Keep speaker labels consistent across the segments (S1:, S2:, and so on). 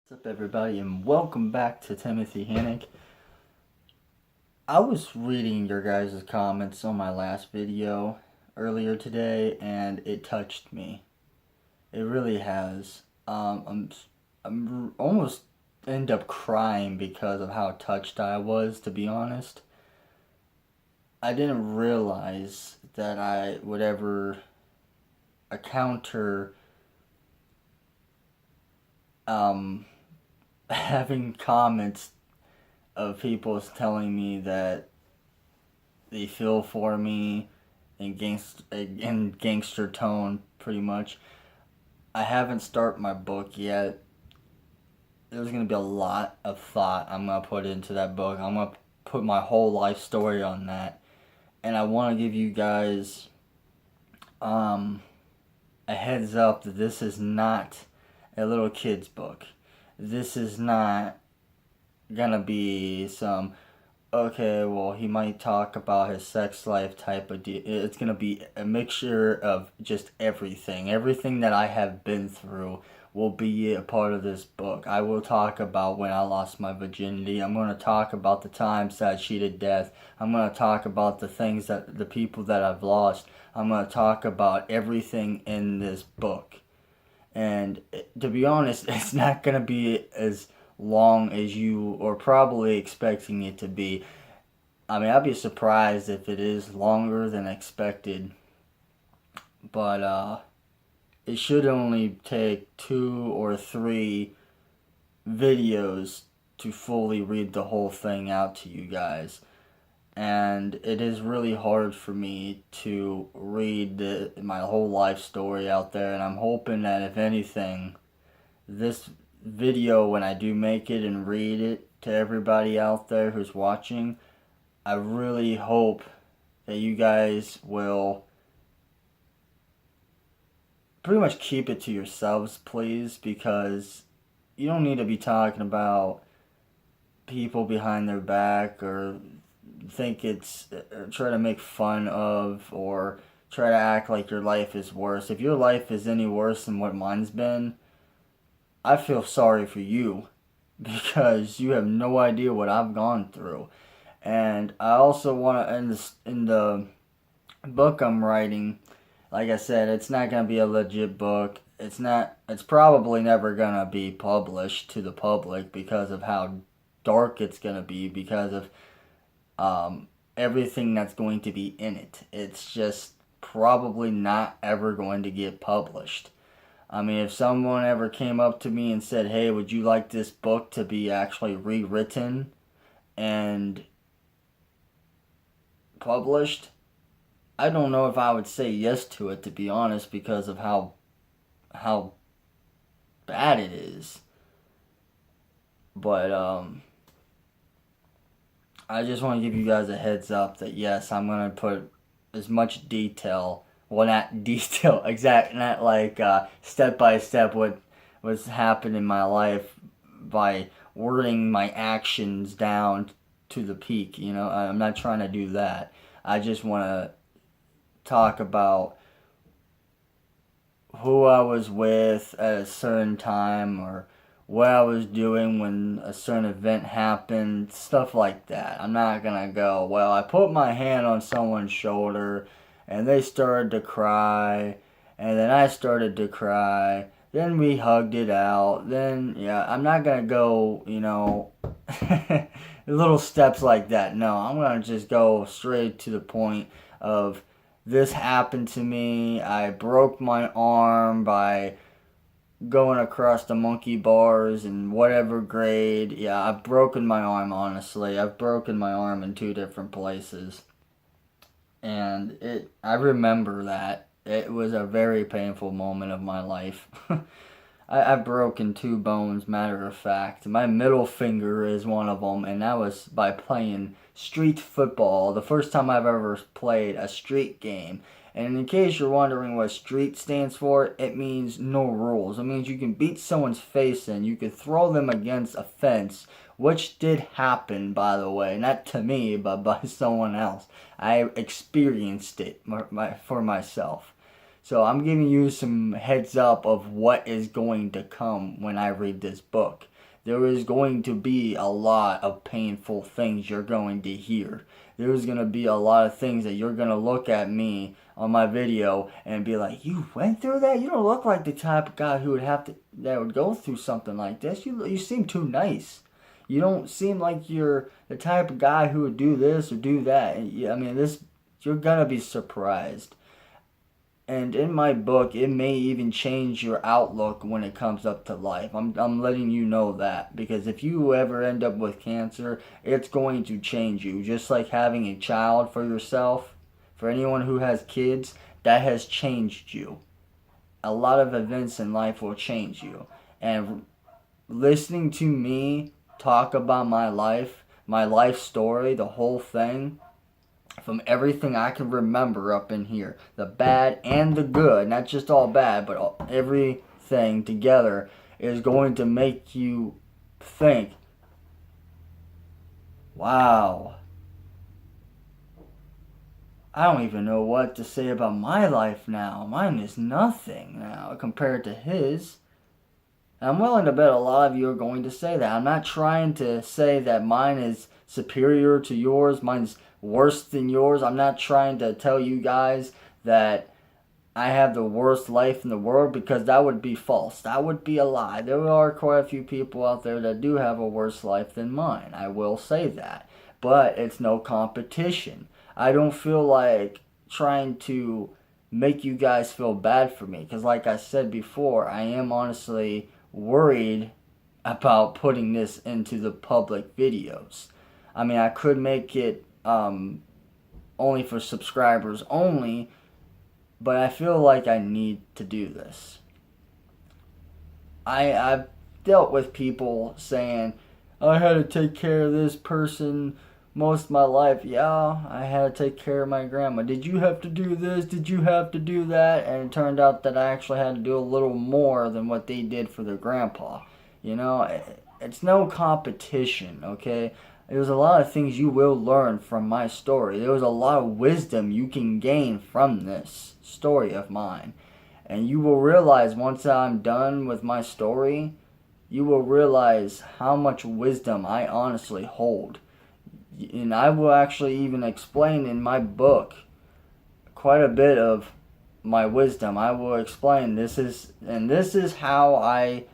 S1: What's up, everybody, and welcome back to Timothy Hannick. I was reading your guys' comments on my last video earlier today, and it touched me. It really has. I'm almost end up crying because of how touched I was, to be honest. I didn't realize that I would ever encounter having comments of people telling me that they feel for me in gangster tone, pretty much. I haven't started my book yet. There's gonna be a lot of thought I'm gonna put into that book. I'm gonna put my whole life story on that, and I want to give you guys a heads up that this is not a little kid's book. This is not gonna be some okay, well, he might talk about his sex life type of deal. It's gonna be a mixture of just everything. Everything that I have been through will be a part of this book. I will talk about when I lost my virginity. I'm gonna talk about the times that I cheated death. I'm gonna talk about the people that I've lost. I'm gonna talk about everything in this book. And to be honest, it's not gonna be as long as you are probably expecting it to be. I mean, I'd be surprised if it is longer than expected, but it should only take 2 or 3 videos to fully read the whole thing out to you guys. And it is really hard for me to read my whole life story out there, and I'm hoping that if anything, this video, when I do make it and read it to everybody out there who's watching, I really hope that you guys will pretty much keep it to yourselves, please, because you don't need to be talking about people behind their back or think it's or try to make fun of or try to act like your life is worse. If your life is any worse than what mine's been, I feel sorry for you because you have no idea what I've gone through. And I also want to end this in the book I'm writing. Like I said, it's not gonna be a legit book. It's not. It's probably never gonna be published to the public because of how dark it's gonna be. Because of everything that's going to be in it. It's just probably not ever going to get published. I mean, if someone ever came up to me and said, "Hey, would you like this book to be actually rewritten and published?" I don't know if I would say yes to it, to be honest, because of how bad it is. But I just want to give you guys a heads up that yes, I'm gonna put as much detail. Well, not detail exact, not like step by step what's happened in my life by wording my actions down to the peak. You know, I'm not trying to do that. I just want to talk about who I was with at a certain time or what I was doing when a certain event happened, stuff like that. I'm not gonna go, well, I put my hand on someone's shoulder and they started to cry, and then I started to cry, then we hugged it out, then, yeah, I'm not gonna go, little steps like that. No, I'm gonna just go straight to the point of this happened to me. I broke my arm by going across the monkey bars in whatever grade. Yeah, I've broken my arm, honestly. I've broken my arm in 2 different places. And I remember that. It was a very painful moment of my life. I've broken 2 bones, matter of fact. My middle finger is one of them, and that was by playing street football. The first time I've ever played a street game. And in case you're wondering what street stands for, it means no rules. It means you can beat someone's face in, you can throw them against a fence, which did happen, by the way. Not to me, but by someone else. I experienced it for myself. So I'm giving you some heads up of what is going to come when I read this book. There is going to be a lot of painful things you're going to hear. There's going to be a lot of things that you're going to look at me on my video and be like, you went through that? You don't look like the type of guy who that would go through something like this. You seem too nice. You don't seem like you're the type of guy who would do this or do that. And, I mean, you're going to be surprised. And in my book, it may even change your outlook when it comes up to life. I'm letting you know that. Because if you ever end up with cancer, it's going to change you. Just like having a child for yourself, for anyone who has kids, that has changed you. A lot of events in life will change you. And listening to me talk about my life story, the whole thing, from everything I can remember up in here, the bad and the good, not just all bad, but everything together, is going to make you think, wow, I don't even know what to say about my life now. Mine is nothing now compared to his. I'm willing to bet a lot of you are going to say that. I'm not trying to say that mine is superior to yours, mine's worse than yours. I'm not trying to tell you guys that I have the worst life in the world, because that would be false. That would be a lie. There are quite a few people out there that do have a worse life than mine. I will say that. But it's no competition. I don't feel like trying to make you guys feel bad for me, because like I said before, I am honestly worried about putting this into the public videos. I mean, I could make it only for subscribers only, but I feel like I need to do this. I've dealt with people saying, I had to take care of this person most of my life. Yeah, I had to take care of my grandma. Did you have to do this? Did you have to do that? And it turned out that I actually had to do a little more than what they did for their grandpa. You know, it's no competition, okay? There's a lot of things you will learn from my story. There was a lot of wisdom you can gain from this story of mine. And you will realize once I'm done with my story, you will realize how much wisdom I honestly hold. And I will actually even explain in my book quite a bit of my wisdom. I will explain this is how I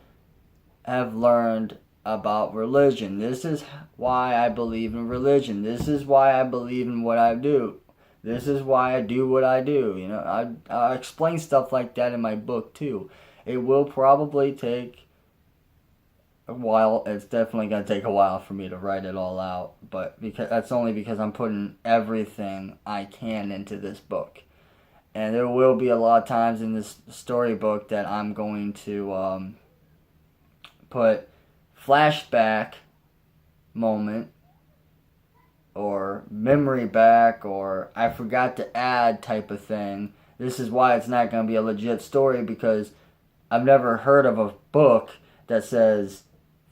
S1: have learned about religion. This is why I believe in religion. This is why I believe in what I do. This is why I do what I do. You know, I explain stuff like that in my book too. It will probably take a while. It's definitely going to take a while for me to write it all out, but that's only because I'm putting everything I can into this book. And there will be a lot of times in this storybook that I'm going to put flashback moment or memory back or I forgot to add type of thing. This is why it's not going to be a legit story, because I've never heard of a book that says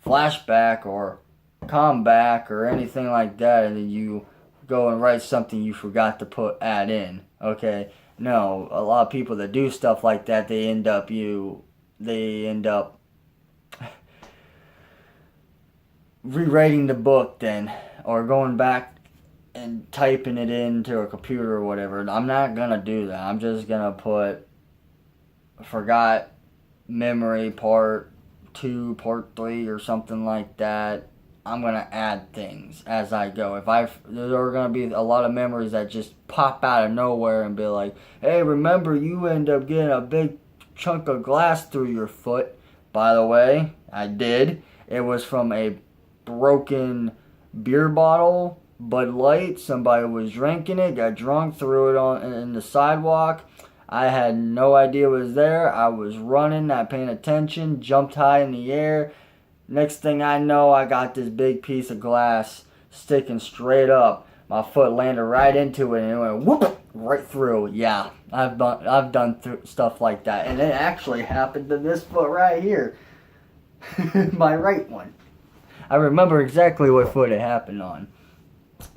S1: flashback or comeback or anything like that, and then you go and write something you forgot to add in. Okay, no, a lot of people that do stuff like that, they end up rewriting the book then, or going back and typing it into a computer or whatever. I'm not gonna do that. I'm just gonna put forgot memory part 2, part 3 or something like that. I'm gonna add things as I go. There are gonna be a lot of memories that just pop out of nowhere and be like, hey, remember you end up getting a big chunk of glass through your foot. By the way, I did. It was from a broken beer bottle, Bud Light. Somebody was drinking it, got drunk, threw it in the sidewalk. I had no idea it was there. I was running, not paying attention, jumped high in the air. Next thing I know, I got this big piece of glass sticking straight up. My foot landed right into it and it went whoop right through. Yeah, I've done stuff like that, and it actually happened to this foot right here, my right one. I remember exactly what foot it happened on.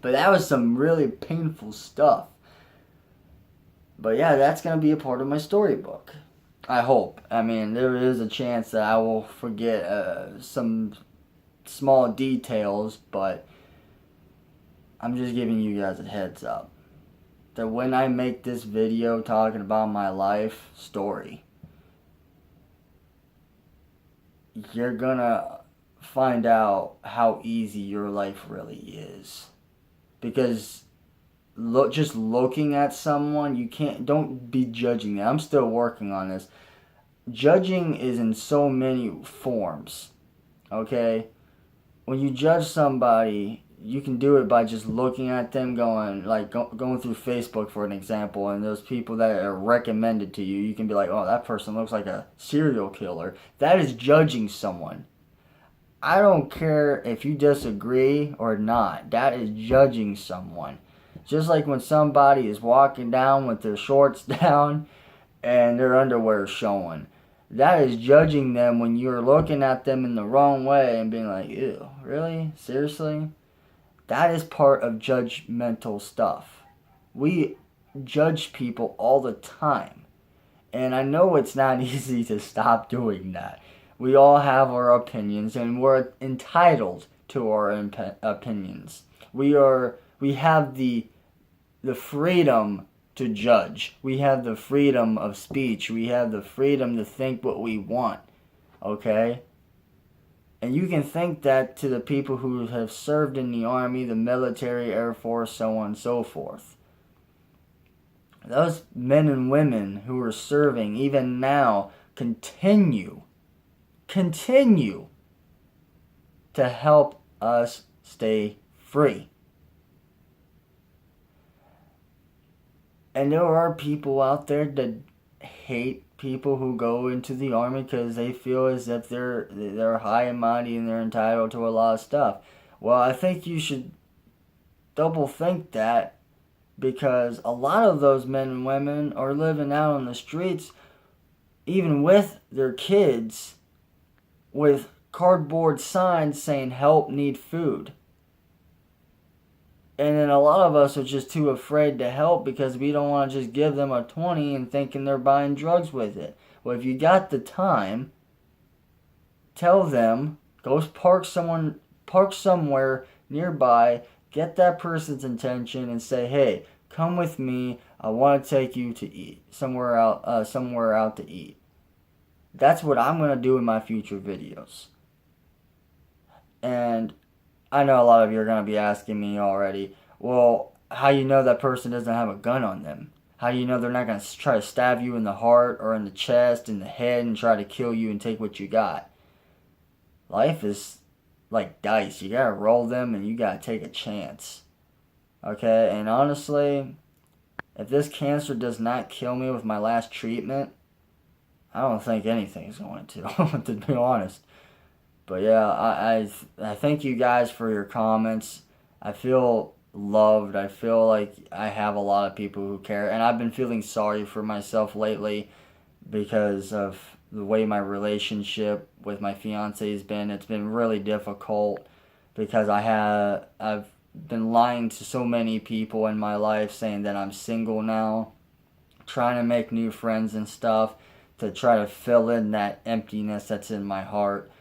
S1: But that was some really painful stuff. But yeah, that's going to be a part of my storybook. I hope. I mean, there is a chance that I will forget some small details, but I'm just giving you guys a heads up that when I make this video talking about my life story, you're gonna find out how easy your life really is. Because just looking at someone, don't be judging them. I'm still working on this. Judging is in so many forms, okay? When you judge somebody, you can do it by just looking at them, going through Facebook, for an example, and those people that are recommended to you, you can be like, oh, that person looks like a serial killer. That is judging someone. I don't care if you disagree or not. That is judging someone. Just like when somebody is walking down with their shorts down and their underwear showing. That is judging them when you're looking at them in the wrong way and being like, ew, really? Seriously? That is part of judgmental stuff. We judge people all the time. And I know it's not easy to stop doing that. We all have our opinions, and we're entitled to our opinions. We have the freedom to judge. We have the freedom of speech. We have the freedom to think what we want. Okay? And you can think that to the people who have served in the Army, the military, Air Force, so on and so forth. Those men and women who are serving, even now, continue to help us stay free. And there are people out there that hate people who go into the Army because they feel as if they're high and mighty and they're entitled to a lot of stuff. Well, I think you should double think that, because a lot of those men and women are living out on the streets, even with their kids, with cardboard signs saying help, need food. And then a lot of us are just too afraid to help because we don't want to just give them a 20 and thinking they're buying drugs with it. Well, if you got the time, tell them, go park somewhere nearby, get that person's attention and say, hey, come with me, I want to take you to eat, somewhere out to eat. That's what I'm going to do in my future videos. And I know a lot of you are going to be asking me already, well, how do you know that person doesn't have a gun on them? How do you know they're not going to try to stab you in the heart or in the chest, in the head, and try to kill you and take what you got? Life is like dice. You got to roll them and you got to take a chance. Okay? And honestly, if this cancer does not kill me with my last treatment, I don't think anything's going to be honest. But yeah, I thank you guys for your comments. I feel loved. I feel like I have a lot of people who care. And I've been feeling sorry for myself lately because of the way my relationship with my fiance has been. It's been really difficult because I've been lying to so many people in my life, saying that I'm single now, trying to make new friends and stuff to try to fill in that emptiness that's in my heart.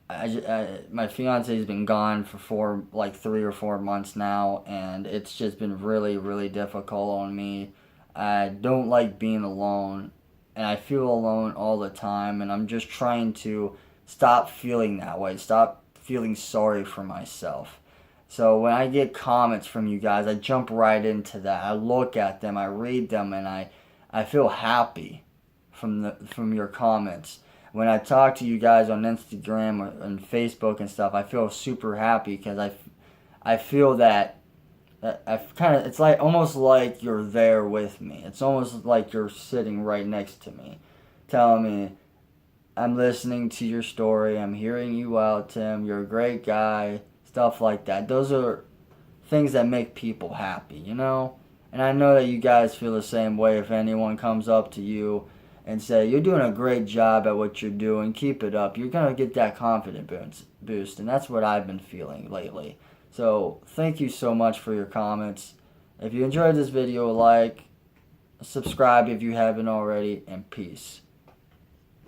S1: My fiance has been gone for 3 or 4 months now, and it's just been really, really difficult on me. I don't like being alone, and I feel alone all the time, and I'm just trying to stop feeling that way, stop feeling sorry for myself. So when I get comments from you guys, I jump right into that. I look at them, I read them, and I feel happy from your comments. When I talk to you guys on Instagram or on Facebook and stuff, I feel super happy because I feel that it's like almost like you're there with me. It's almost like you're sitting right next to me, telling me, I'm listening to your story, I'm hearing you out, Tim, you're a great guy, stuff like that. Those are things that make people happy, you know? And I know that you guys feel the same way. If anyone comes up to you and say, you're doing a great job at what you're doing, keep it up, you're going to get that confidence boost. And that's what I've been feeling lately. So thank you so much for your comments. If you enjoyed this video, like, subscribe if you haven't already, and peace.